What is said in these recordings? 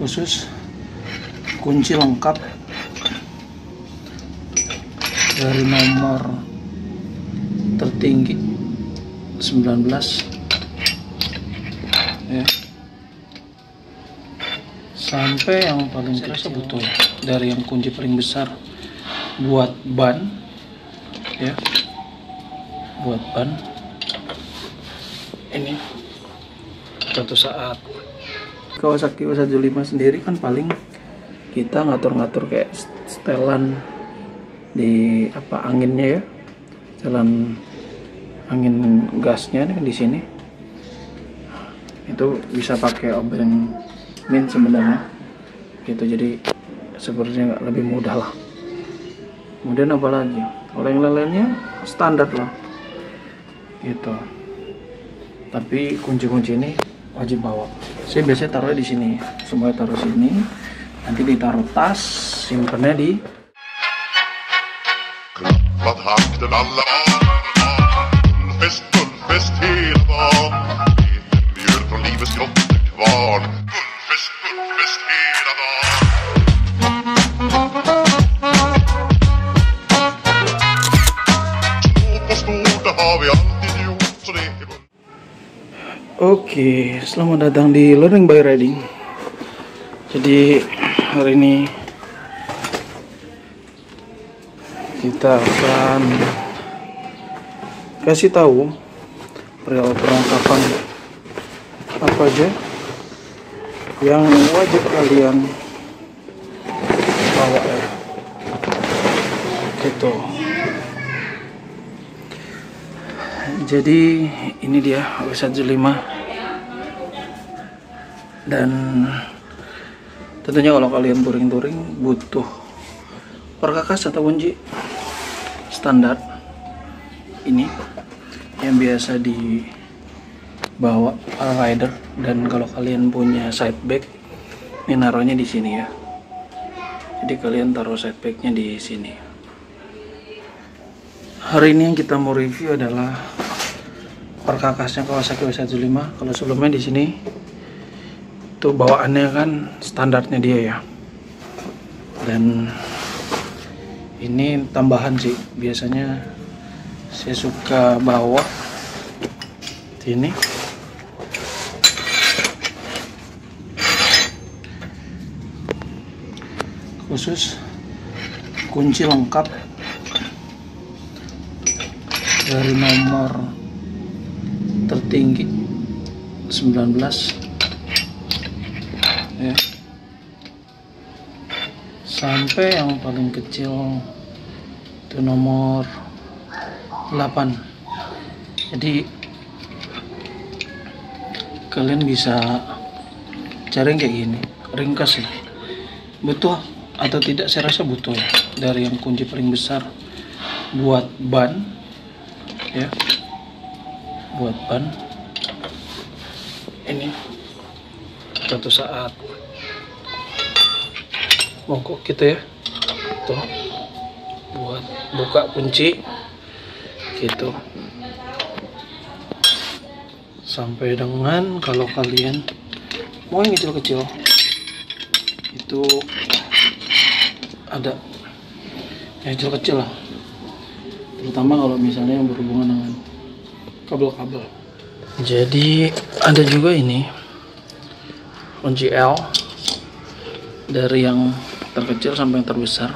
khusus kunci lengkap dari nomor tertinggi 19 ya, sampai yang paling kecil butuh ya, dari yang kunci paling besar buat ban ya, buat ban ini. Suatu saat Kawasaki W105 sendiri kan paling kita ngatur-ngatur kayak setelan di apa anginnya ya, setelan angin gasnya nih di sini itu bisa pakai obeng min sebenarnya gitu, jadi sepertinya lebih mudah lah. Kemudian apa lagi, oleng-olengnya standar lah gitu, tapi kunci-kunci ini wajib bawa. Saya biasanya taruhnya di sini, semuanya taruh sini, nanti ditaruh tas, simpennya di Oke, selamat datang di Learning by Riding. Jadi hari ini kita akan kasih tahu perlengkapan apa aja yang wajib kalian bawa ya, gitu. Jadi ini dia W105, dan tentunya kalau kalian touring butuh perkakas atau kunci standar ini yang biasa dibawa para rider, dan kalau kalian punya side bag ini naruhnya di sini ya, jadi kalian taruh side bagnya di sini. Hari ini yang kita mau review adalah perkakasnya Kawasaki W105. Kalau sebelumnya di sini tuh bawaannya kan standarnya dia ya, dan ini tambahan sih, biasanya saya suka bawa ini khusus kunci lengkap dari nomor tertinggi 19 ya, sampai yang paling kecil itu nomor 8. Jadi kalian bisa cari kayak gini, ringkas ya. Butuh atau tidak, saya rasa butuh ya, dari yang kunci paling besar buat ban ya, buat ban ini. Suatu saat mogok gitu ya, tuh buat buka kunci gitu, sampai dengan kalau kalian mau yang kecil-kecil itu ada yang kecil-kecil lah, terutama kalau misalnya yang berhubungan dengan kabel-kabel. Jadi ada juga ini kunci L, dari yang terkecil sampai yang terbesar.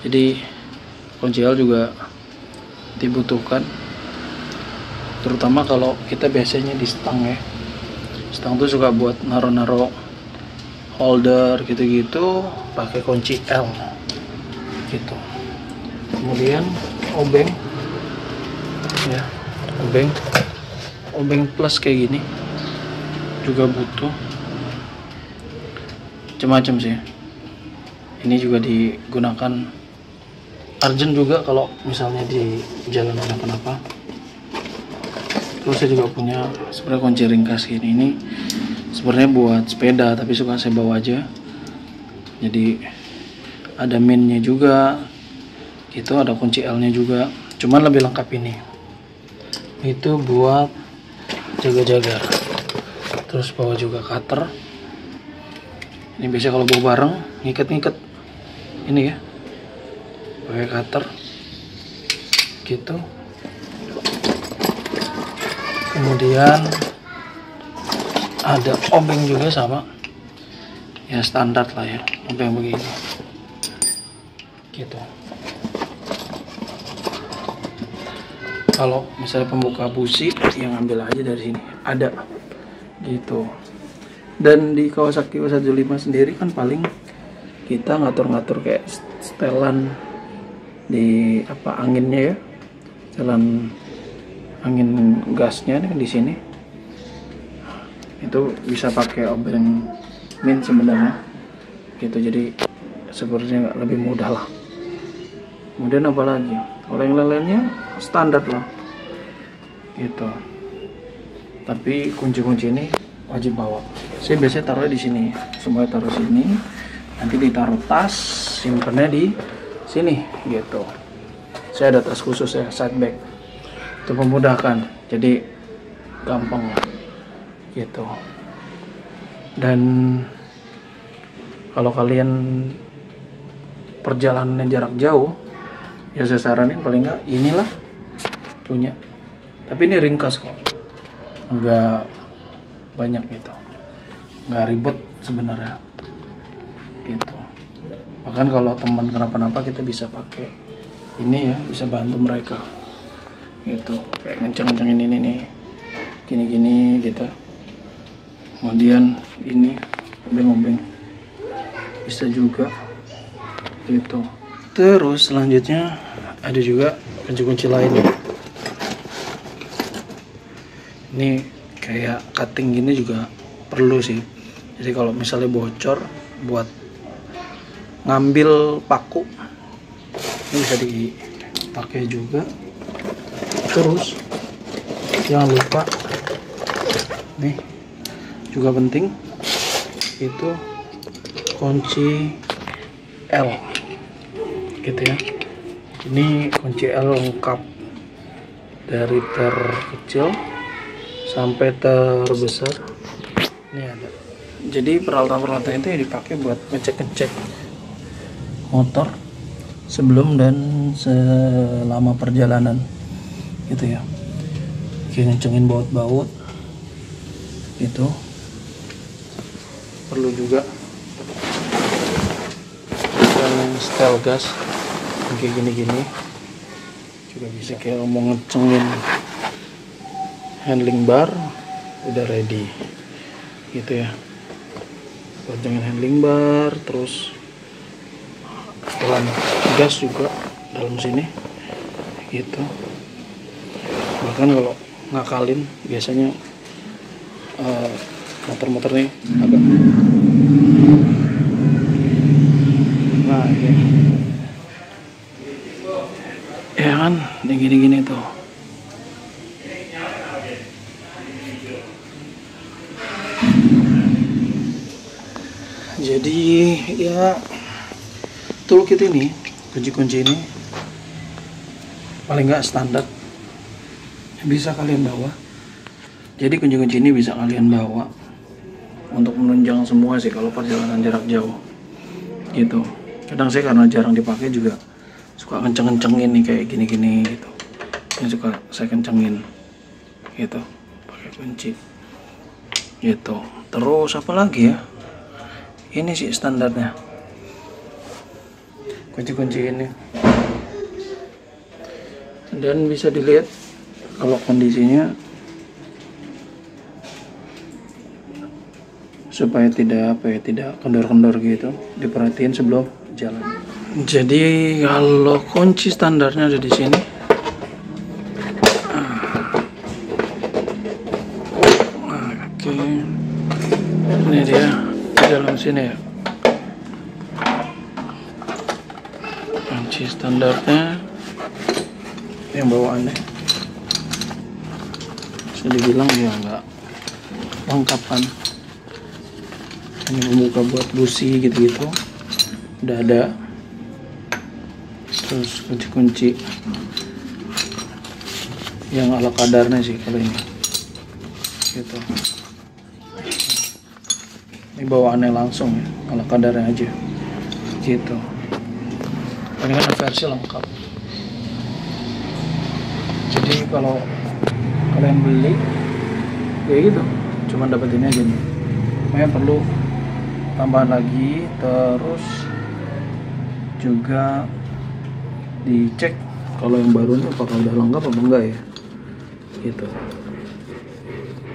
Jadi kunci L juga dibutuhkan, terutama kalau kita biasanya di stang ya. Stang tuh suka buat naro-naro holder gitu-gitu, pakai kunci L gitu. Kemudian obeng ya, obeng plus kayak gini juga butuh, macam-macam sih. Ini juga digunakan urgent juga kalau misalnya di jalan kenapa-napa. Terus saya juga punya sebenarnya kunci ringkas gini, ini sebenarnya buat sepeda tapi suka saya bawa aja. Jadi ada minnya juga gitu, ada kunci L nya juga, cuman lebih lengkap ini. Itu buat jaga-jaga. Terus bawa juga cutter Ini biasanya kalau bawa bareng ngikat-ngikat ini ya, pakai cutter gitu. Kemudian ada obeng juga sama, ya standar lah ya, obeng begini gitu. Kalau misalnya pembuka busi yang ambil aja dari sini ada gitu. Dan di Kawasaki 115 sendiri kan paling kita ngatur-ngatur kayak setelan di apa anginnya ya, setelan angin gasnya kan di sini. Itu bisa pakai obeng min sebenarnya gitu, jadi sepertinya lebih mudah lah. Kemudian apa lagi, kalau yang lainnya standar lah gitu, tapi kunci-kunci ini wajib bawa. Saya biasanya taruh di sini, semuanya taruh sini, nanti ditaruh tas, simpennya di sini gitu. Saya ada tas khusus ya, side bag, itu memudahkan, jadi gampang lah gitu. Dan kalau kalian perjalanannya jarak jauh, ya saya saranin paling nggak inilah punya. Tapi ini ringkas kok, nggak banyak gitu, nggak ribet sebenarnya gitu. Bahkan kalau teman kenapa-napa kita bisa pakai ini ya, bisa bantu mereka gitu, kayak ngenceng-ngencengin ini nih, gini-gini gitu. Kemudian ini obeng-obeng bisa juga gitu. Terus selanjutnya ada juga kunci-kunci lainnya. Ini kayak cutting gini juga perlu sih. Jadi kalau misalnya bocor buat ngambil paku, ini bisa dipakai juga. Terus jangan lupa nih juga penting, itu kunci L gitu ya. Ini kunci L lengkap dari terkecil sampai terbesar. Ini ada. Jadi peralatan-peralatan itu yang dipakai buat ngecek-ngecek motor sebelum dan selama perjalanan gitu ya. Kayak ngecengin baut-baut itu perlu juga. Dan setel gas kayak gini-gini juga bisa, kayak mau ngecengin handling bar udah ready gitu ya, buat ngecengin handling bar. Terus setelan gas juga dalam sini gitu. Bahkan kalau ngakalin biasanya motor-motor nih agak ya kan, yang gini-gini tuh. Jadi ya toolkit ini, kunci-kunci ini paling nggak standar bisa kalian bawa. Jadi kunci-kunci ini bisa kalian bawa untuk menunjang semua sih kalau perjalanan jarak jauh gitu. Kadang saya karena jarang dipakai juga suka kenceng-kencengin nih kayak gini-gini gitu. Ini suka saya kencengin gitu pakai kunci gitu. Terus apa lagi ya? Ini sih standarnya kunci-kunci ini. Dan bisa dilihat kalau kondisinya supaya tidak tidak kendor-kendor gitu, diperhatiin sebelum jalan. Jadi kalau kunci standarnya ada di sini. Oke. Ini dia di dalam sini ya. Kunci standarnya yang bawaannya bisa dibilang ya nggak lengkap kan. Ini pembuka buat busi gitu-gitu udah ada. Terus kunci-kunci yang ala kadarnya sih kalau ini gitu. Ini bawaannya langsung ya, ala kadarnya aja gitu. Ini kan versi lengkap. Jadi kalau kalian beli ya gitu, cuman dapat ini aja nih. Makanya perlu tambahan lagi, terus juga dicek kalau yang baru ini apakah udah lengkap apa enggak ya gitu.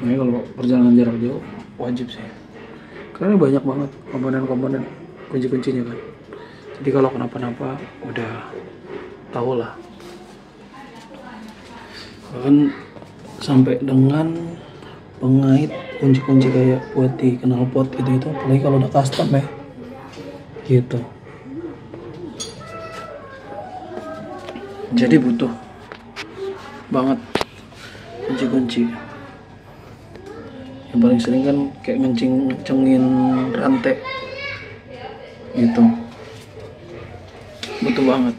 Makanya kalau perjalanan jarak jauh wajib sih, karena banyak banget komponen-komponen kunci-kuncinya kan. Jadi kalau kenapa-napa udah tahu lah. Bahkan sampai dengan pengait kunci-kunci kayak buat di knalpot gitu, apalagi kalau udah custom ya gitu. Jadi butuh banget kunci-kunci. Yang paling sering kan kayak ngencengin rantai gitu, butuh banget.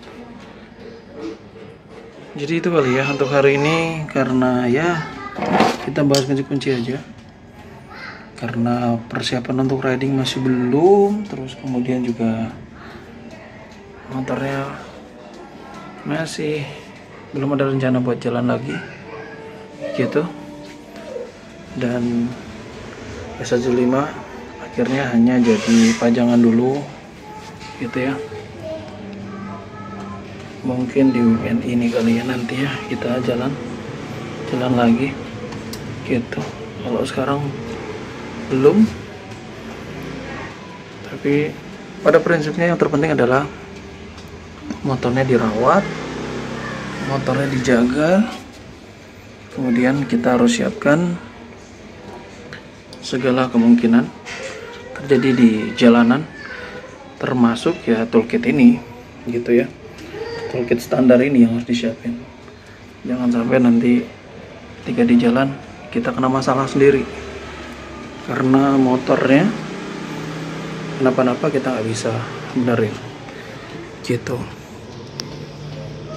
Jadi itu kali ya untuk hari ini, karena ya kita bahas kunci-kunci aja, karena persiapan untuk riding masih belum, terus kemudian juga motornya masih belum ada rencana buat jalan lagi gitu. Dan S15 akhirnya hanya jadi pajangan dulu gitu ya. Mungkin di weekend ini kali ya nanti ya kita jalan lagi gitu. Kalau sekarang belum, tapi pada prinsipnya yang terpenting adalah motornya dirawat, motornya dijaga, kemudian kita harus siapkan segala kemungkinan terjadi di jalanan, termasuk ya toolkit ini gitu ya. Toolkit standar ini yang harus disiapin. Jangan sampai nanti ketika di jalan kita kena masalah sendiri karena motornya kenapa-napa kita nggak bisa benerin gitu.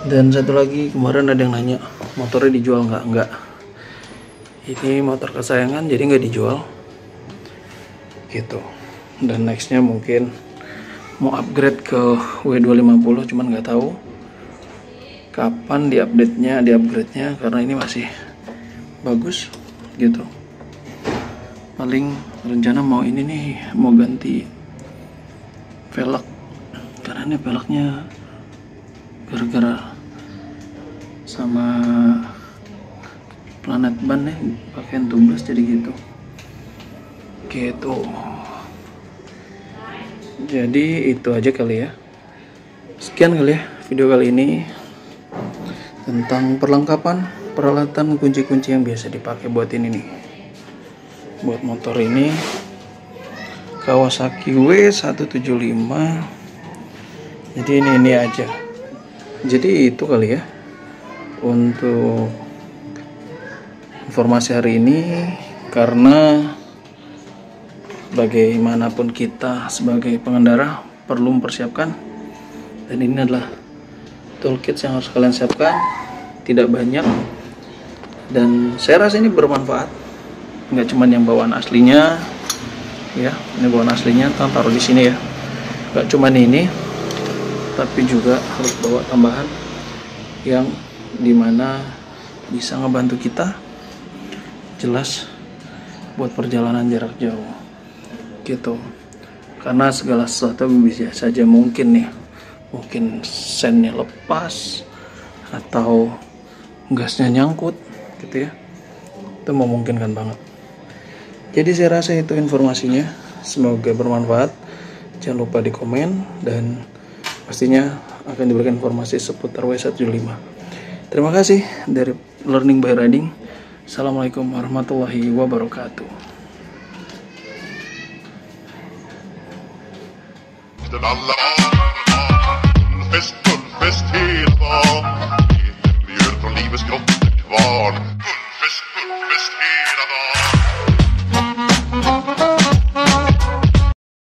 Dan satu lagi, kemarin ada yang nanya motornya dijual nggak. Ini motor kesayangan jadi nggak dijual gitu. Dan nextnya mungkin mau upgrade ke W250, cuman nggak tahu kapan di-upgrade-nya karena ini masih bagus gitu. Paling rencana mau ini nih, mau ganti velg, karena ini velgnya gara-gara sama planet ban nih pakaian tubeless jadi gitu. Jadi itu aja kali ya. Sekian kali ya video kali ini tentang perlengkapan peralatan kunci-kunci yang biasa dipakai buat ini nih. Buat motor ini Kawasaki W175. Jadi ini aja. Jadi itu kali ya untuk informasi hari ini, karena bagaimanapun kita sebagai pengendara perlu mempersiapkan, dan ini adalah toolkit yang harus kalian siapkan. Tidak banyak, dan saya rasa ini bermanfaat. Nggak cuman yang bawaan aslinya ya, ini bawaan aslinya taruh di sini ya. Nggak cuman ini, tapi juga harus bawa tambahan yang dimana bisa ngebantu kita jelas buat perjalanan jarak jauh gitu. Karena segala sesuatu bisa saja mungkin nih, mungkin sennya lepas atau gasnya nyangkut gitu ya, itu memungkinkan banget. Jadi saya rasa itu informasinya, semoga bermanfaat. Jangan lupa di komen, dan pastinya akan diberikan informasi seputar W175. Terima kasih dari Learning by Riding. Assalamualaikum warahmatullahi wabarakatuh. Gullfest hela dagen. Mjöl från livets grottekvarn. Gullfest hela dagen.